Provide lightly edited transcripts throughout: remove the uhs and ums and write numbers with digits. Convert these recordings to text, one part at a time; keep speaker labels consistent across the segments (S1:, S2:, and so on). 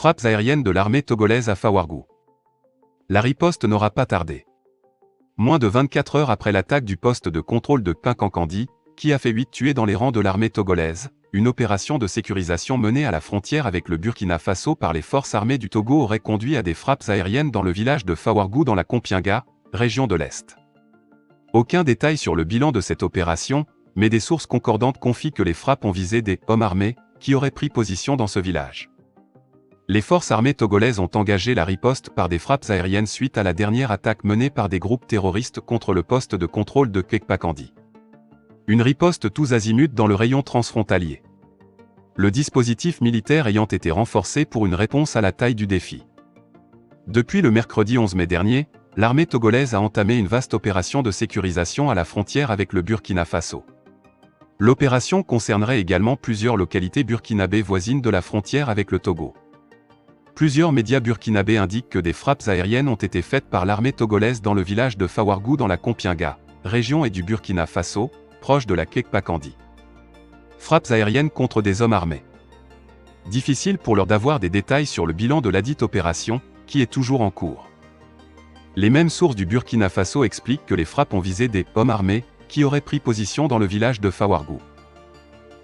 S1: Frappes aériennes de l'armée togolaise à Fawargou. La riposte n'aura pas tardé. Moins de 24 heures après l'attaque du poste de contrôle de Kinkankandi, qui a fait 8 tués dans les rangs de l'armée togolaise, une opération de sécurisation menée à la frontière avec le Burkina Faso par les forces armées du Togo aurait conduit à des frappes aériennes dans le village de Fawargou dans la Kompienga, région de l'Est. Aucun détail sur le bilan de cette opération, mais des sources concordantes confient que les frappes ont visé des hommes armés qui auraient pris position dans ce village. Les forces armées togolaises ont engagé la riposte par des frappes aériennes suite à la dernière attaque menée par des groupes terroristes contre le poste de contrôle de Kekpakandi. Une riposte tous azimuts dans le rayon transfrontalier. Le dispositif militaire ayant été renforcé pour une réponse à la taille du défi. Depuis le mercredi 11 mai dernier, l'armée togolaise a entamé une vaste opération de sécurisation à la frontière avec le Burkina Faso. L'opération concernerait également plusieurs localités burkinabées voisines de la frontière avec le Togo. Plusieurs médias burkinabés indiquent que des frappes aériennes ont été faites par l'armée togolaise dans le village de Fawargou dans la Kompienga, région et du Burkina Faso, proche de la Kekpakandi. Frappes aériennes contre des hommes armés. Difficile pour leur d'avoir des détails sur le bilan de ladite opération, qui est toujours en cours. Les mêmes sources du Burkina Faso expliquent que les frappes ont visé des hommes armés, qui auraient pris position dans le village de Fawargou.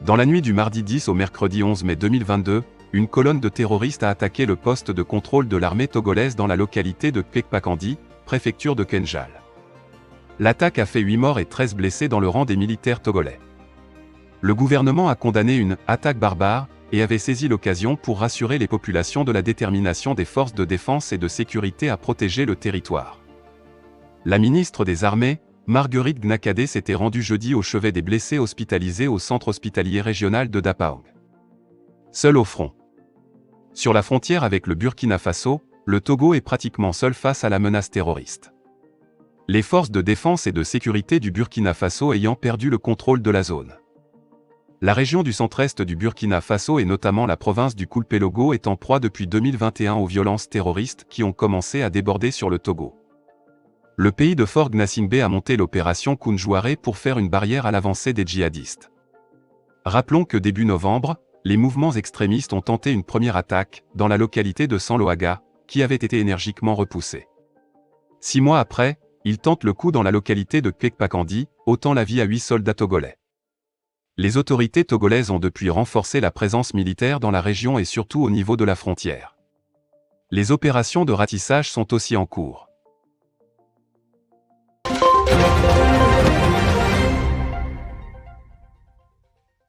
S1: Dans la nuit du mardi 10 au mercredi 11 mai 2022, une colonne de terroristes a attaqué le poste de contrôle de l'armée togolaise dans la localité de Kekpakandi, préfecture de Kenjal. L'attaque a fait 8 morts et 13 blessés dans le rang des militaires togolais. Le gouvernement a condamné une « attaque barbare » et avait saisi l'occasion pour rassurer les populations de la détermination des forces de défense et de sécurité à protéger le territoire. La ministre des Armées, Marguerite Gnakadé, s'était rendue jeudi au chevet des blessés hospitalisés au centre hospitalier régional de Dapaong. Seul au front. Sur la frontière avec le Burkina Faso, le Togo est pratiquement seul face à la menace terroriste. Les forces de défense et de sécurité du Burkina Faso ayant perdu le contrôle de la zone. La région du centre-est du Burkina Faso et notamment la province du Koulpelogo est en proie depuis 2021 aux violences terroristes qui ont commencé à déborder sur le Togo. Le pays de Fort Gnassingbé a monté l'opération Kounjouaré pour faire une barrière à l'avancée des djihadistes. Rappelons que début novembre, les mouvements extrémistes ont tenté une première attaque, dans la localité de Sanloaga, qui avait été énergiquement repoussée. 6 mois après, ils tentent le coup dans la localité de Kekpakandi, ôtant la vie à 8 soldats togolais. Les autorités togolaises ont depuis renforcé la présence militaire dans la région et surtout au niveau de la frontière. Les opérations de ratissage sont aussi en cours.